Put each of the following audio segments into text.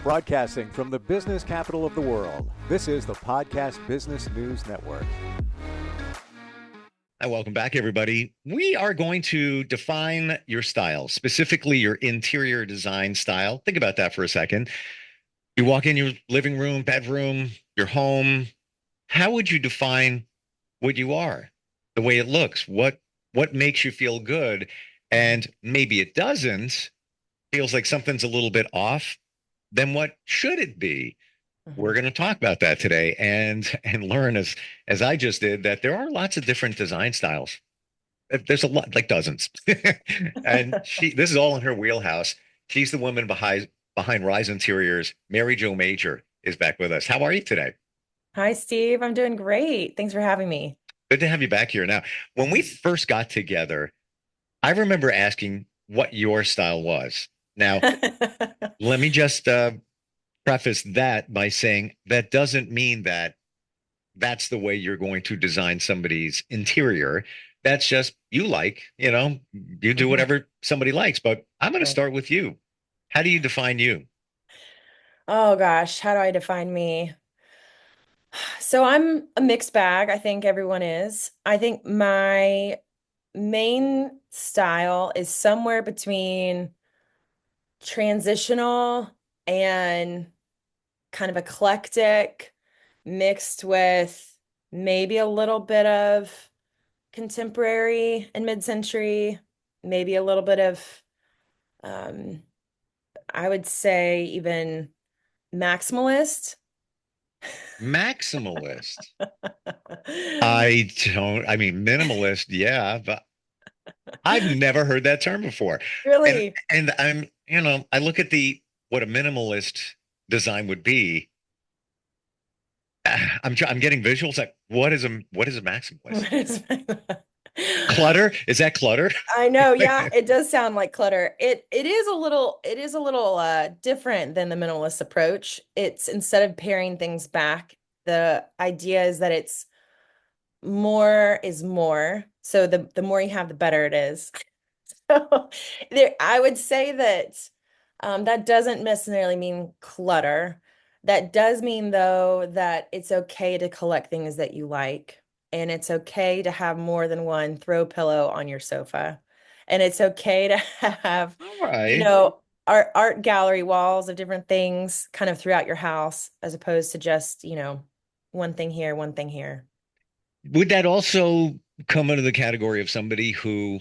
Broadcasting from the business capital of the world, this is the Podcast Business News Network. Hi, welcome back, everybody. We are going to define your style, specifically your interior design style. Think about that for a second. You walk in your living room, bedroom, your home. How would you define what you are, the way it looks? What makes you feel good? And maybe it doesn't, feels like something's a little bit off. Then what should it be? We're going to talk about that today and learn as I just did that there are lots of different design styles. There's a lot, like dozens. And this is all in her wheelhouse. She's the woman behind Rise Interiors. Mary Jo Major is back with us. How are you today? Hi, Steve. I'm doing great. Thanks for having me. Good to have you back here. Now, when we first got together, I remember asking what your style was. Now, let me just preface that by saying that doesn't mean that that's the way you're going to design somebody's interior. That's just you do whatever somebody likes. But I'm going to start with you. How do you define you? Oh gosh, how do I define me? So I'm a mixed bag. I think everyone is. I think my main style is somewhere between transitional and kind of eclectic, mixed with maybe a little bit of contemporary and mid-century, maybe a little bit of um, I would say even maximalist. Maximalist. I mean, minimalist, yeah, but I've never heard that term before. And Really? and I look at the what a minimalist design would be. I'm getting visuals like what is a maximalist? What is Clutter? Is that clutter? I know, yeah, it does sound like clutter. It is a little different than the minimalist approach. It's instead of paring things back, the idea is that it's more is more. So the more you have, the better it is. So I would say that that doesn't necessarily mean clutter. That does mean, though, that it's okay to collect things that you like, and it's okay to have more than one throw pillow on your sofa, and it's okay to have, All you right. know, art gallery walls of different things kind of throughout your house, as opposed to just, one thing here, one thing here. Would that also come under the category of somebody who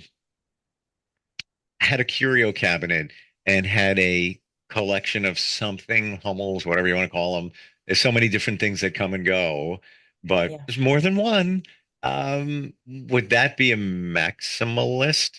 had a curio cabinet and had a collection of something, Hummels, whatever you want to call them? There's so many different things that come and go, but Yeah. there's more than one. Would that be a maximalist?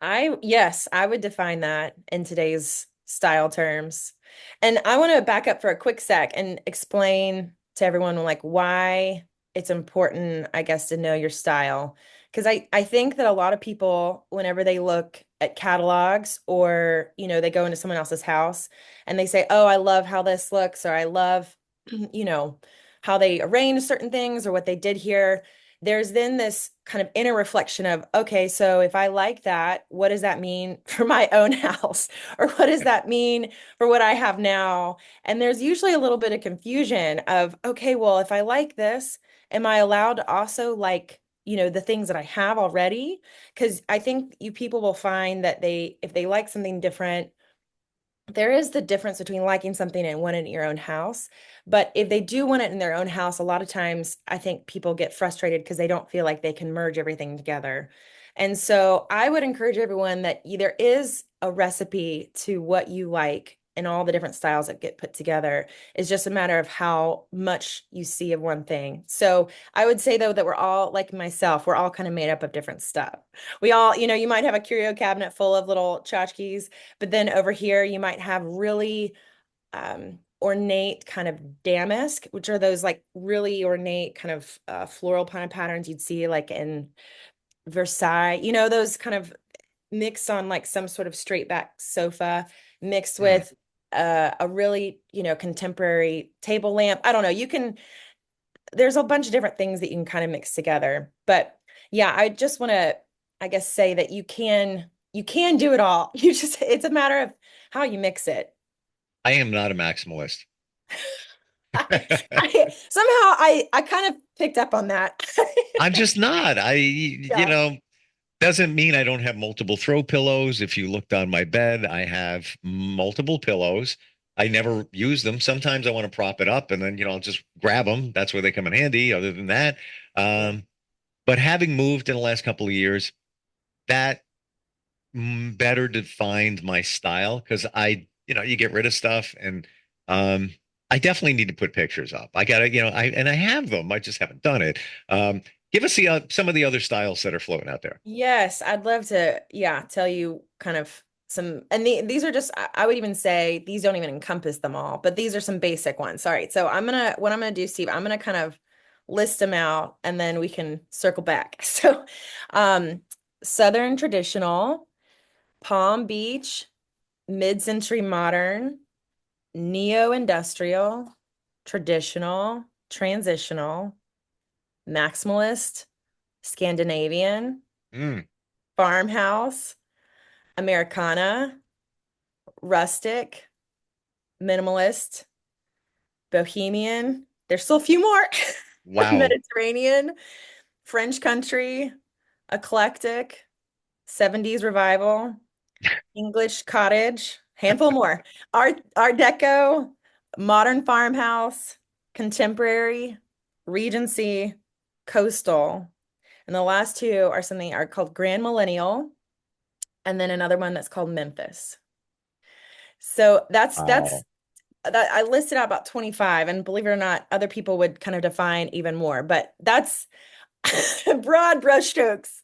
Yes, I would define that in today's style terms. And I want to back up for a quick sec and explain to everyone like why it's important, I guess, to know your style. Because I think that a lot of people, whenever they look at catalogs or, they go into someone else's house and they say, oh, I love how this looks, or I love, you know, how they arrange certain things or what they did here, there's then this kind of inner reflection of, okay, so if I like that, what does that mean for my own house? Or what does that mean for what I have now? And there's usually a little bit of confusion of, okay, well, if I like this, am I allowed to also like, the things that I have already? Because I think you people will find that if they like something different, there is the difference between liking something and wanting it in your own house. But if they do want it in their own house, a lot of times I think people get frustrated because they don't feel like they can merge everything together. And so I would encourage everyone that there is a recipe to what you like and all the different styles that get put together. It's just a matter of how much you see of one thing. So I would say, though, that we're all, like myself, we're all kind of made up of different stuff. We all, you might have a curio cabinet full of little tchotchkes, but then over here, you might have really ornate kind of damask, which are those like really ornate kind of floral kind of patterns you'd see like in Versailles, those kind of mixed on like some sort of straight back sofa mixed Hmm. with a really, contemporary table lamp. I don't know. There's a bunch of different things that you can kind of mix together. But yeah, I just want to, I guess, say that you can do it all. It's a matter of how you mix it. I am not a maximalist. Somehow I kind of picked up on that. I'm just not. Yeah. Doesn't mean I don't have multiple throw pillows. If you looked on my bed, I have multiple pillows. I never use them. Sometimes I want to prop it up and then, I'll just grab them. That's where they come in handy. Other than that, Yeah. um, but having moved in the last couple of years, that better defined my style because you get rid of stuff and um, I definitely need to put pictures up. I gotta, I have them. I just haven't done it. Give us some of the other styles that are floating out there. Yes, I'd love to, yeah, tell you kind of some, and these are just, I would even say these don't even encompass them all, but these are some basic ones. All right, so what I'm gonna do, Steve, I'm gonna kind of list them out and then we can circle back. So, um, Southern traditional, Palm Beach, mid-century modern, neo-industrial, traditional, transitional, maximalist, Scandinavian, Mm, farmhouse, Americana, rustic, minimalist, bohemian. There's still a few more. wow. Mediterranean, French country, eclectic, 70s revival, English cottage, handful more. Art Deco, modern farmhouse, contemporary, Regency, coastal. And the last two are called Grand Millennial, and then another one that's called Memphis. So that's Wow. that I listed out about 25, and believe it or not, other people would kind of define even more, but that's broad brushstrokes,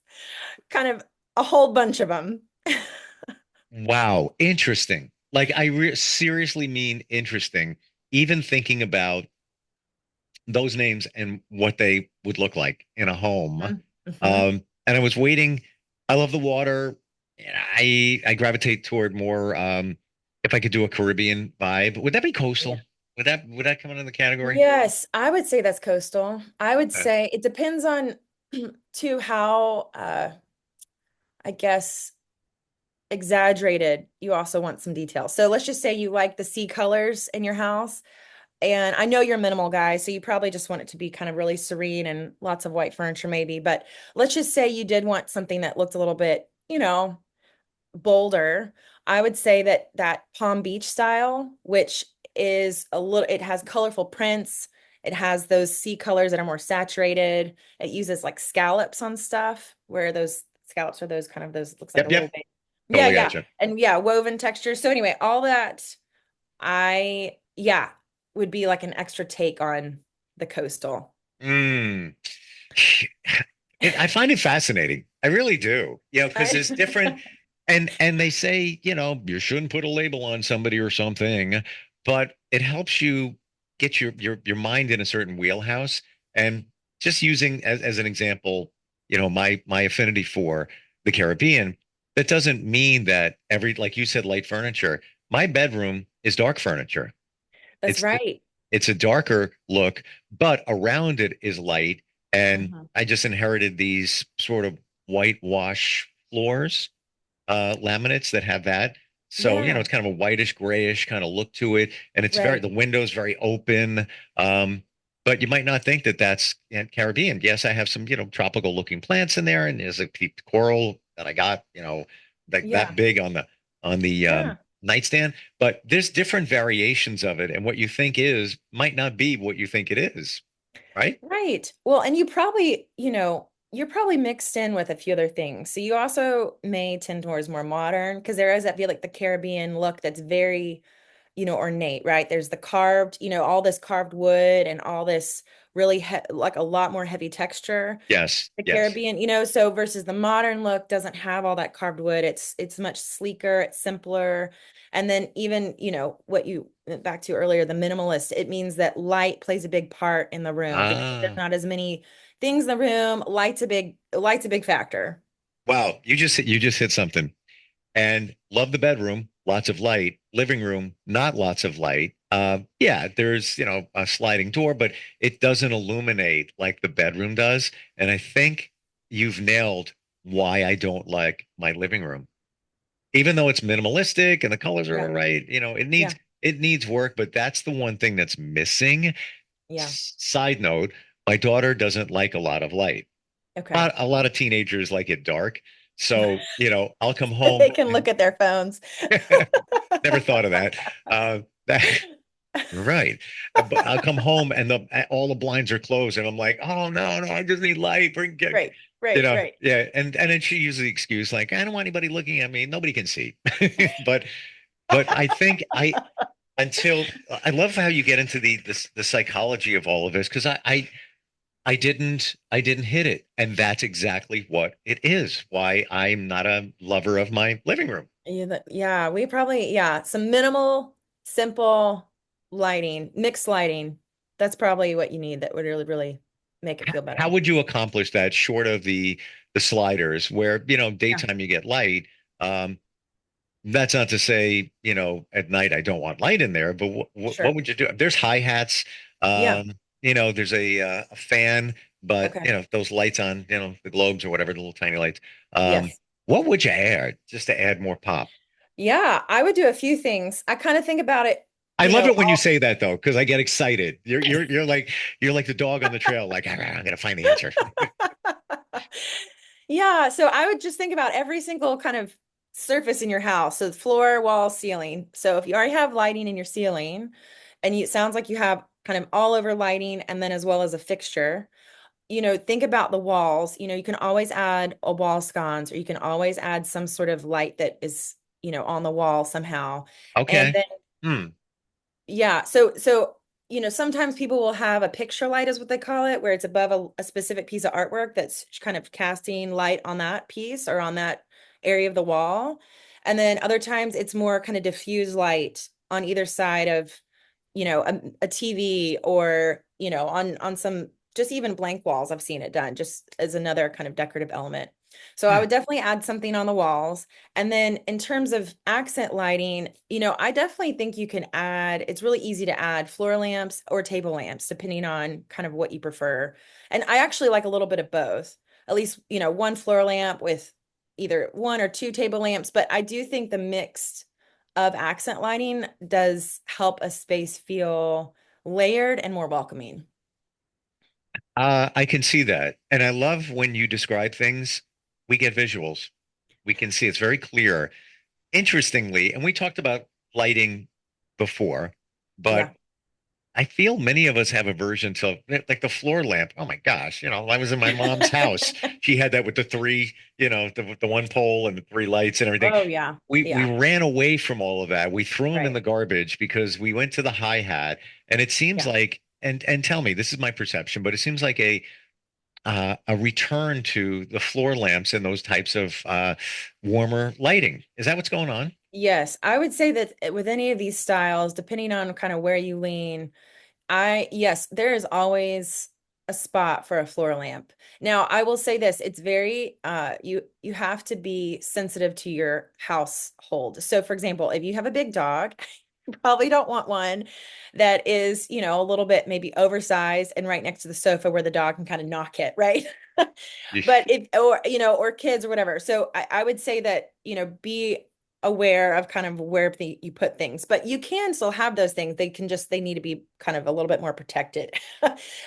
kind of a whole bunch of them. Wow. Interesting. Like seriously mean interesting. Even thinking about those names and what they would look like in a home. Mm-hmm. And I was waiting. I love the water. And I gravitate toward more if I could do a Caribbean vibe. Would that be Yeah. coastal? Would that come into the category? Yes, I would say that's coastal. I would Okay. say it depends on to how I guess exaggerated you also want some detail. So let's just say you like the sea colors in your house. And I know you're a minimal guy, so you probably just want it to be kind of really serene and lots of white furniture, maybe. But let's just say you did want something that looked a little bit, bolder. I would say that Palm Beach style, which is it has colorful prints. It has those sea colors that are more saturated. It uses like scallops on stuff, where those scallops are those kind of those looks like a Yep, little yep. bit. Yeah, Totally yeah. gotcha. And yeah, woven texture. So anyway, all that yeah, would be like an extra take on the coastal. Mm. I find it fascinating. I really do. Because I there's different and they say, you shouldn't put a label on somebody or something, but it helps you get your mind in a certain wheelhouse. And just using as an example, my affinity for the Caribbean, that doesn't mean that like you said, light furniture. My bedroom is dark furniture. That's It's right. it's a darker look, but around it is light. And Mhm. I just inherited these sort of whitewash floors, laminates that have that. So, Yeah, it's kind of a whitish grayish kind of look to it. And right. the window's very open. Um, but you might not think that that's Caribbean. Yes, I have some, tropical looking plants in there. And there's a peaked coral that I got, like that Yeah. big on the Yeah. nightstand. But there's different variations of it. And what you think is might not be what you think it is. Right? Right. Well, and you probably, you're probably mixed in with a few other things. So you also may tend towards more modern because there is, I feel like the Caribbean look that's very, ornate, right? There's the carved, all this carved wood and all this really like a lot more heavy texture. Yes. The Yes. Caribbean, so versus the modern look doesn't have all that carved wood. It's much sleeker, it's simpler. And then even, what you back to earlier, the minimalist, it means that light plays a big part in the room because there's Ah. not as many things in the room. Light's a big factor. Wow, you just hit something. And love the bedroom, lots of light. Living room, not lots of light. Yeah, there's a sliding door, but it doesn't illuminate like the bedroom does. And I think you've nailed why I don't like my living room, even though it's minimalistic and the colors are all Yeah. right. It needs Yeah. it needs work, but that's the one thing that's missing. Yeah. Side note, my daughter doesn't like a lot of light. Okay. A lot of teenagers like it dark. So, I'll come home They can and look at their phones. never thought of that. That right. But I'll come home and all the blinds are closed and I'm like, oh no, no, I just need light. Right, right, right. Yeah. And then she uses the excuse like, I don't want anybody looking at me. Nobody can see. But I think until I love how you get into the psychology of all of this because I didn't hit it. And that's exactly what it is. Why I'm not a lover of my living room. Yeah, we probably, yeah, some minimal, simple lighting, mixed lighting. That's probably what you need that would really, really make it feel How better. would you accomplish that short of the sliders where, Yeah, daytime you get light? Um, that's not to say, at night I don't want light in there, but what sure. would you do? There's hi-hats, Yeah. there's a fan, but Okay. those lights on, the globes or whatever, the little tiny lights. Um, Yes. what would you add just to add more pop? Yeah, I would do a few things. I kind of think about it, I love it when you all. say that though, because I get excited. You're like the dog on the trail, like I'm gonna find the answer. Yeah, so I would just think about every single kind of surface in your house. So the floor, wall, ceiling. So if you already have lighting in your ceiling and it sounds like you have kind of all over lighting and then as well as a fixture, think about the walls. You can always add a wall sconce or you can always add some sort of light that is, on the wall somehow. And Okay. then Hmm. yeah, so sometimes people will have a picture light is what they call it, where it's above a specific piece of artwork that's kind of casting light on that piece or on that area of the wall. And then other times it's more kind of diffuse light on either side of, a TV or, on some just even blank walls. I've seen it done just as another kind of decorative element. So I Hmm. would definitely add something on the walls. And then in terms of accent lighting, I definitely think you can add, it's really easy to add floor lamps or table lamps, depending on kind of what you prefer. And I actually like a little bit of both, at least, one floor lamp with either one or two table lamps. But I do think the mixed of accent lighting does help a space feel layered and more welcoming. I can see that. And I love when you describe things, we get visuals. We can see it's very clear. Interestingly, and we talked about lighting before, but Yeah. I feel many of us have aversion to like the floor lamp. Oh my gosh, I was in my mom's house. She had that with the three, the one pole and the three lights and everything. Oh, yeah. We Yeah. ran away from all of that. We threw them in Right. the garbage because we went to the hi-hat, and it seems Yeah. like, and tell me, this is my perception, but it seems like a return to the floor lamps and those types of warmer lighting. Is that what's going on? Yes, I would say that with any of these styles, depending on kind of where you lean, yes, there is always a spot for a floor lamp. Now, I will say this, it's very you have to be sensitive to your household. So for example, if you have a big dog, you probably don't want one that is, a little bit maybe oversized and right next to the sofa where the dog can kind of knock it, right? But if or or kids or whatever. So I would say that, be aware of kind of where you put things, but you can still have those things. They need to be kind of a little bit more protected.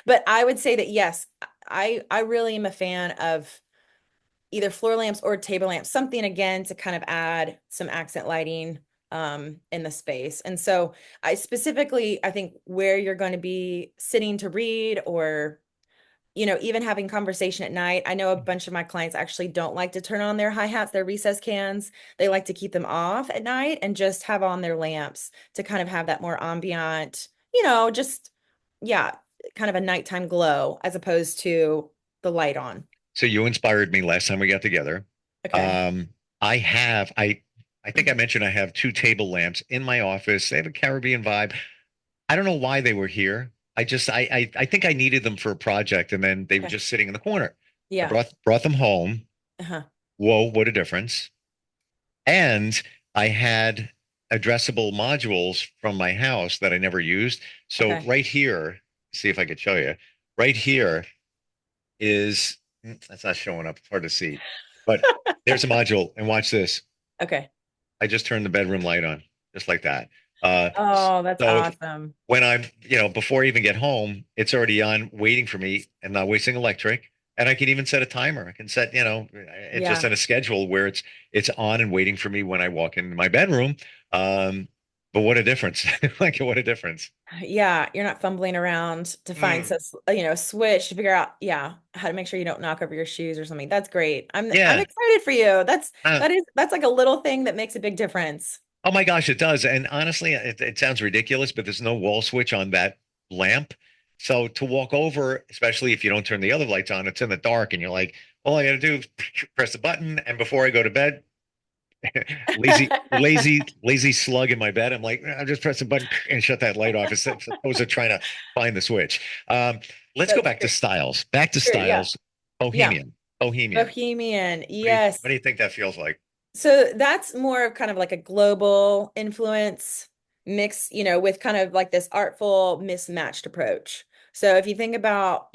But I would say that yes, I really am a fan of either floor lamps or table lamps, something again to kind of add some accent lighting in the space. And so I think where you're going to be sitting to read or even having conversation at night. I know a bunch of my clients actually don't like to turn on their hi-hats, their recess cans. They like to keep them off at night and just have on their lamps to kind of have that more ambient, just, yeah, kind of a nighttime glow as opposed to the light on. So you inspired me last time we got together. Okay. Um, I think I mentioned I have two table lamps in my office. They have a Caribbean vibe. I don't know why they were here. I think I needed them for a project, and then they were Okay. just sitting in the corner. I Yeah. brought them home. Uh-huh. Whoa, what a difference! And I had addressable modules from my house that I never used. So Okay. right here, see if I could show you. Right here is that's not showing up. It's hard to see, but there's a module. And watch this. Okay. I just turned the bedroom light on, just like that. Oh, that's So awesome. when I'm, before I even get home, it's already on waiting for me and not wasting electric. And I can even set a timer. I can set, it's just Yeah. on a schedule where it's on and waiting for me when I walk into my bedroom. Um, but what a difference. Like what a difference. Yeah, you're not fumbling around to find Mm, a switch to figure out, yeah, how to make sure you don't knock over your shoes or something. That's great. I'm yeah. excited for you. Uh, That's like a little thing that makes a big difference. oh my gosh, it does. And honestly, it sounds ridiculous, but there's no wall switch on that lamp. So to walk over, especially if you don't turn the other lights on, it's in the dark and you're like, all I got to do is press the button. And before I go to bed, lazy slug in my bed. I'm like, "Ah, just press the button and shut that light off instead opposed to trying to find the switch. Um, let's go That's back to great. styles. Back to Sure, yeah. styles. Yeah. Bohemian. Bohemian. Bohemian. What Yes. do you think that feels like? So that's more of kind of like a global influence mix, with kind of like this artful mismatched approach. So if you think about,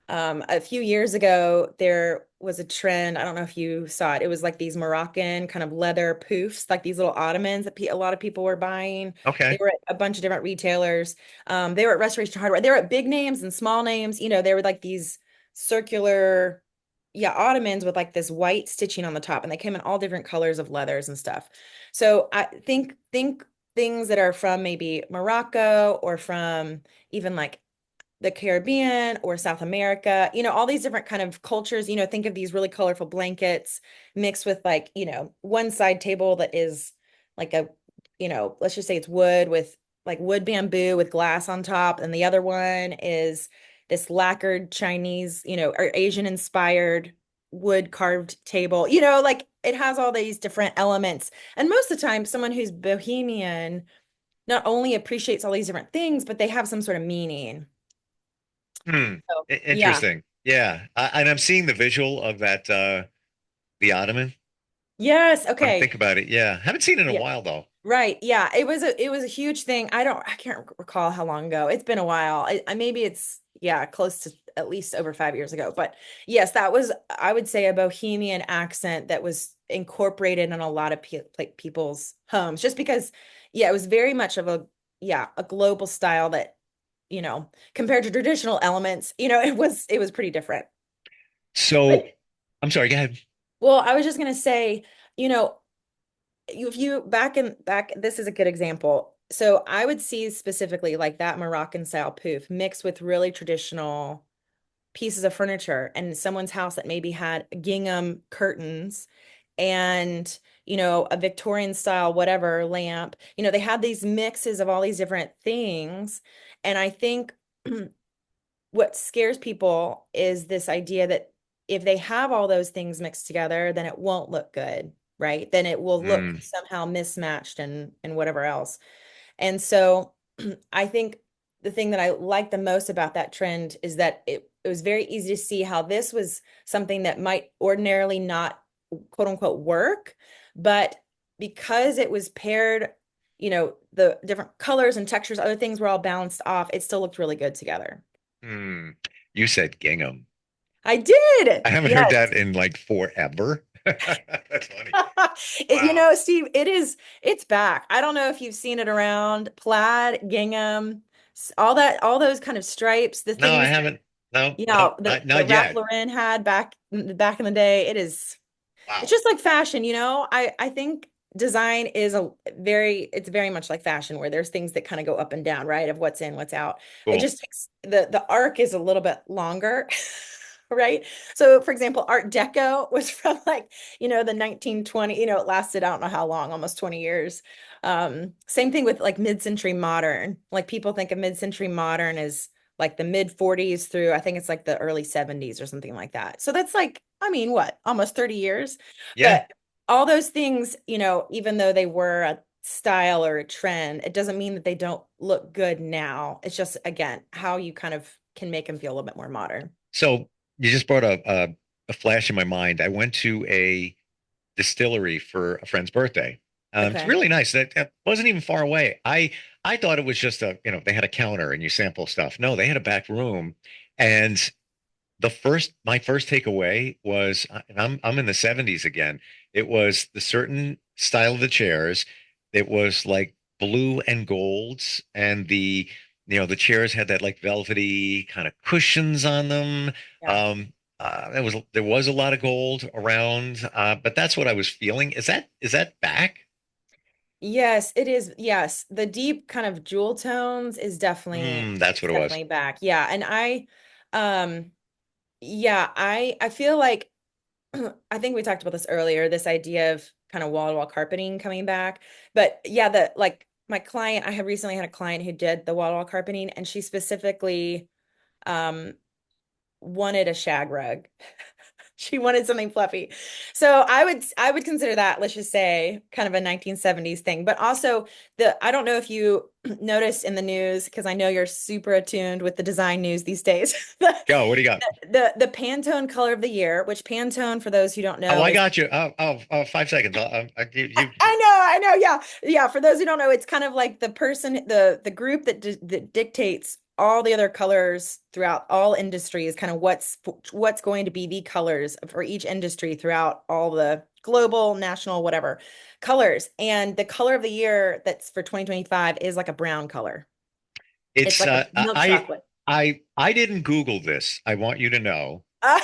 a few years ago, there was a trend. I don't know if you saw it. It was like these Moroccan kind of leather poofs, like these little ottomans that a lot of people were buying. They Okay. were at a bunch of different retailers. They were at Restoration Hardware. They were at big names and small names. They were like these circular, yeah, ottomans with like this white stitching on the top, and they came in all different colors of leathers and stuff. So I think things that are from maybe Morocco or from even like the Caribbean or South America, all these different kind of cultures, think of these really colorful blankets mixed with like, one side table that is like let's just say it's wood with like wood bamboo with glass on top. And the other one is this lacquered Chinese, or Asian inspired wood carved table, like it has all these different elements. And most of the time, someone who's bohemian not only appreciates all these different things, but they have some sort of meaning. Hmm. So, yeah. Interesting. Yeah. And I'm seeing the visual of that the Ottoman. Yes. When I Okay. think about it, yeah. Haven't seen it in a Yeah. while though. Right. Yeah. It was a huge thing. I can't recall how long ago. It's been a while. Maybe it's, yeah, close to at least over 5 years ago. But yes, that was, I would say, a bohemian accent that was incorporated in a lot of like people's homes, just because, yeah, it was very much of a global style that, compared to traditional elements, it was pretty different. So But I'm sorry, go ahead. well, I was just gonna say, you know, if you back, this is a good example. So I would see specifically like that Moroccan style poof mixed with really traditional pieces of furniture and someone's house that maybe had gingham curtains and a Victorian style whatever lamp. They had these mixes of all these different things. And I think what scares people is this idea that if they have all those things mixed together, then it won't look good, right? Then it will look Mm. somehow mismatched and whatever else. And so I think the thing that I like the most about that trend is that it was very easy to see how this was something that might ordinarily not quote unquote work, but because it was paired, the different colors and textures, other things were all balanced off, it still looked really good together. Mm. You said gingham. I did. I haven't heard Yes. that in like forever. That's funny. You Wow. know, Steve, it's back. I don't know if you've seen it around plaid, gingham, all those kind of stripes, the No, I things that, haven't. No, no, the not Ralph yet. Lauren had back in the day. It's Wow. just like fashion, I think design is it's very much like fashion where there's things that kind of go up and down, right? Of what's in, what's out. It Cool. just takes the arc is a little bit longer. Right. So for example, Art Deco was from like, the 1920, it lasted, I don't know how long, almost 20 years. Same thing with like mid-century modern. Like people think of mid-century modern as like the mid 40s through, I think it's like the early 70s or something like that. So that's like, I mean, what, almost 30 years. Yeah. But all those things, even though they were a style or a trend, it doesn't mean that they don't look good now. It's just, again, how you kind of can make them feel a little bit more modern. So you just brought a flash in my mind. I went to a distillery for a friend's birthday. It's Okay. really nice. That wasn't even far away. I thought it was just they had a counter and you sample stuff. No, they had a back room, and my first takeaway was, and I'm in the 70s again. It was the certain style of the chairs. It was like blue and golds, and the chairs had that like velvety kind of cushions on them. Yeah. There was a lot of gold around, but that's what I was feeling. Is that back? Yes, it is. Yes, the deep kind of jewel tones is definitely That's it's what it was. definitely back. Yeah, and um yeah, I feel like I think we talked about this earlier, this idea of kind of wall-to-wall carpeting coming back. But yeah, the like my client, I had recently had a client who did the wall-to-wall carpeting, and she specifically um wanted a shag rug. She wanted something fluffy. So I would consider that, let's just say, kind of a 1970s thing. But also I don't know if you noticed in the news, because I know you're super attuned with the design news these days. Go. What do you got? The Pantone color of the year, which Pantone, for those who don't Oh, know, I is got you. Oh, 5 seconds. I know, yeah. Yeah, for those who don't know, it's kind of like the person, the group that dictates all the other colors throughout all industries, kind of what's going to be the colors for each industry throughout all the global, national, whatever colors. And the color of the year that's for 2025 is like a brown color. It's It's like a milk chocolate. I didn't Google this. I want you to know. Uh,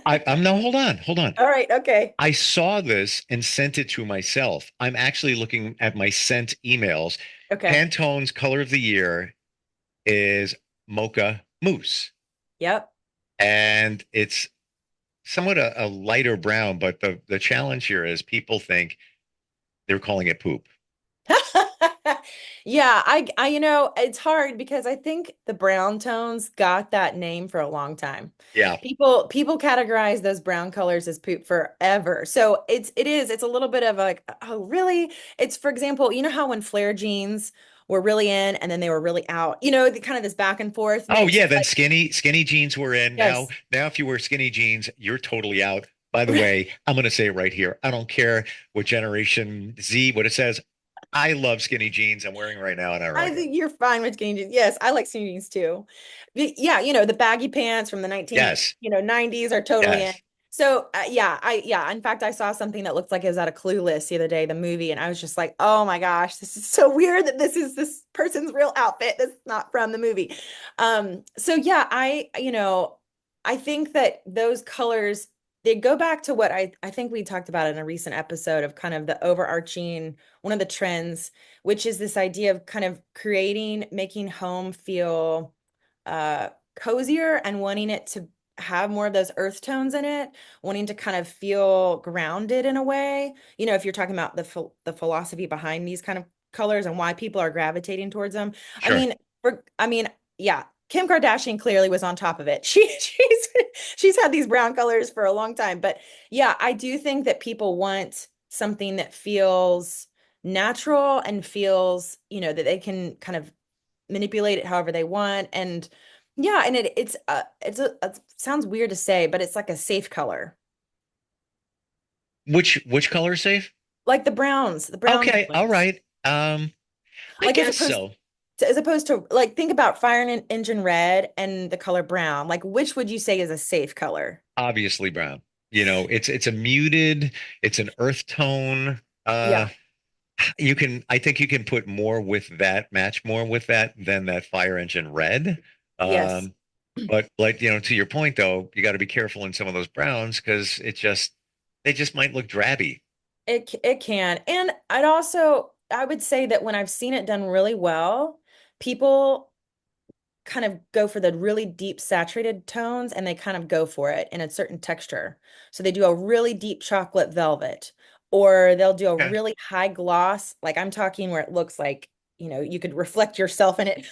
I'm no, hold on. all right, okay. I saw this and sent it to myself. I'm actually looking at my sent emails. Okay. Pantone's color of the year is mocha mousse, Yep. and it's somewhat a lighter brown. But the challenge here is people think they're calling it poop. Yeah, it's hard because I think the brown tones got that name for a long time. Yeah, People categorize those brown colors as poop forever. So it's a little bit of like, oh, really? It's, for example, you know how when flare jeans were really in and then they were really out, the kind of this back and forth oh mix. yeah, then skinny jeans were in. Now Yes. now if you wear skinny jeans, you're totally out. By the way, I'm going to say it right here. I don't care what generation Z, what it says. I love skinny jeans I'm wearing right now, and I I like it. think you're fine with skinny jeans. Yes, I like skinny jeans too. Yeah, the baggy pants from the 19, Yes, 90s are totally in. yes. So, yeah. In fact, I saw something that looked like it was out of Clueless the other day, the movie, and I was just like, oh my gosh, this is so weird that this is this person's real outfit. That's not from the movie. So yeah, I think that those colors, they go back to what I think we talked about in a recent episode of kind of the overarching, one of the trends, which is this idea of kind of making home feel cozier and wanting it to have more of those earth tones in it, wanting to kind of feel grounded in a way. If you're talking about the philosophy behind these kind of colors and why people are gravitating towards them. I Sure. mean, yeah, Kim Kardashian clearly was on top of it. She's had these brown colors for a long time, but yeah, I do think that people want something that feels natural and feels, that they can kind of manipulate it however they want. And yeah, and it sounds weird to say, but it's like a safe color. Which color is safe? Like the brown Okay, all tones. right. I Like as guess opposed so. as opposed to, like, think about fire and engine red and the color brown. Like, which would you say is a safe color? Obviously brown. It's a muted, it's an earth tone. Yeah. I think you can put more with that, match more with that than that fire engine red. Yes. Um, but like, to your point though, you got to be careful in some of those browns because they just might look drabby. It can. And I would say that when I've seen it done really well, people kind of go for the really deep saturated tones and they kind of go for it in a certain texture. So they do a really deep chocolate velvet, or they'll do a Okay. really high gloss. Like, I'm talking where it looks like, you could reflect yourself in it,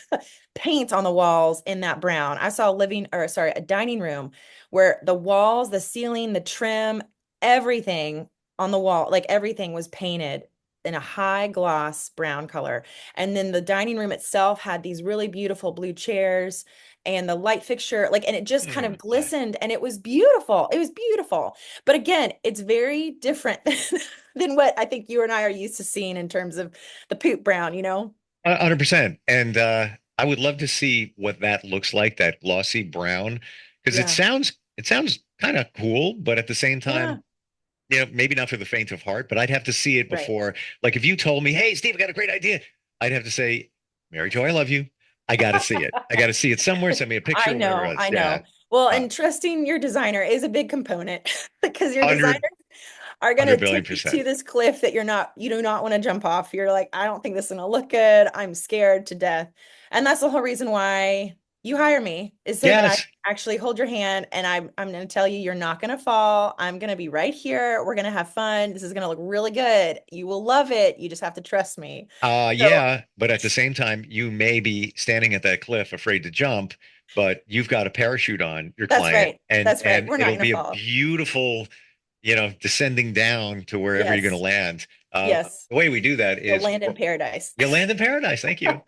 paint on the walls in that brown. I saw a dining room where the walls, the ceiling, the trim, everything on the wall, like everything was painted in a high gloss brown color. And then the dining room itself had these really beautiful blue chairs and the light fixture, like, and it just kind of I- glistened and it was beautiful. It was beautiful. But again, it's very different than what I think you and I are used to seeing in terms of the poop brown. 100%. And I would love to see what that looks like, that glossy brown, because it Yeah. sounds kind of cool, but at the same Yeah. time, maybe not for the faint of heart, but I'd have to see it Right. before. Like if you told me, "Hey, Steve, I got a great idea. I'd have to say, Mary Jo, I love you. I got to see it. I got to see it somewhere. Send me a picture. I know, whatever it is. I Yeah. know. Well, Uh, and trusting your designer is a big component because your 100 designers are going to 100 billion take you percent. to this cliff that you do not want to jump off. You're like, I don't think this is going to look good. I'm scared to death. And that's the whole reason why you hire me, is so that I Yes. can actually hold your hand, and I'm going to tell you, you're not going to fall. I'm going to be right here. We're going to have fun. This is going to look really good. You will love it. You just have to trust me. So Yeah, but at the same time, you may be standing at that cliff afraid to jump, but you've got a parachute on your that's client, right. and That's right. We're not it'll going be to a fall. beautiful, descending down to wherever you're going to Yes. land. Yes. The way we do that You'll is land in paradise. you land in paradise. Thank you.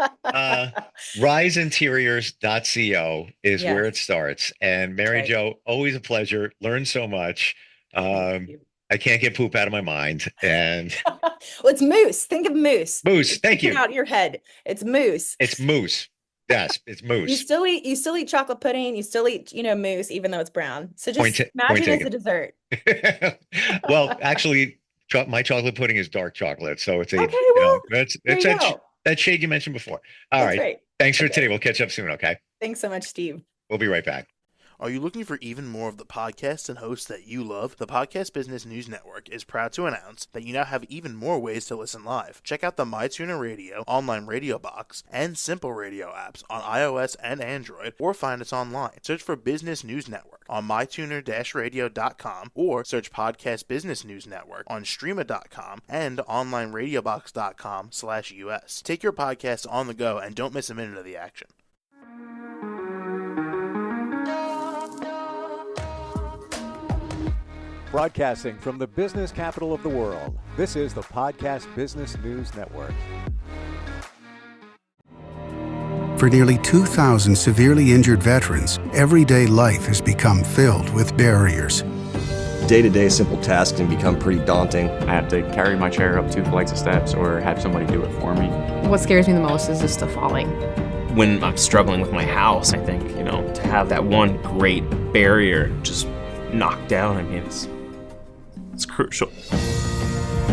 Riseinteriors.co is where Yes. it starts. And That's Mary right. Jo, always a pleasure. Learn so much. Thank you. I can't get poop out of my mind. And Well, it's moose. Think of moose. moose, thank Stick it you. out your head. It's moose. It's moose. Yes, it's You moose. still eat chocolate pudding. You still eat, moose, even though it's brown. So Point just point imagine it's taken. a dessert. Well, actually, my chocolate pudding is dark chocolate, so it's Okay, well, that's there it's you that, go. that shade you mentioned before. All That's right. right. Thanks for Okay. today. We'll catch up soon. Okay. Thanks so much, Steve. We'll be right back. Are you looking for even more of the podcasts and hosts that you love? The Podcast Business News Network is proud to announce that you now have even more ways to listen live. Check out the MyTuner Radio, online radio box, and Simple Radio apps on iOS and Android, or find us online. Search for Business News Network on mytuner-radio.com, or search Podcast Business News Network on streama.com and onlineradiobox.com/US. Take your podcast on the go and don't miss a minute of the action. Broadcasting from the business capital of the world, this is the Podcast Business News Network. For nearly 2,000 severely injured veterans, everyday life has become filled with barriers. Day-to-day simple tasks can become pretty daunting. I have to carry my chair up 2 flights of steps or have somebody do it for me. What scares me the most is just the falling. When I'm struggling with my house, I think, to have that one great barrier just knocked down, it's crucial.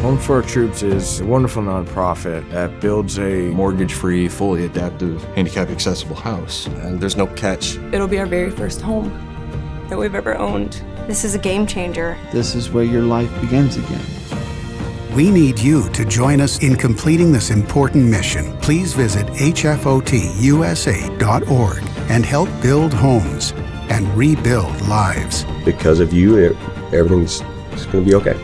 Home for Our Troops is a wonderful nonprofit that builds a mortgage-free, fully adaptive, handicap-accessible house. And there's no catch. It'll be our very first home that we've ever owned. This is a game changer. This is where your life begins again. We need you to join us in completing this important mission. Please visit hfotusa.org and help build homes and rebuild lives. Because of you, everything's going to be okay.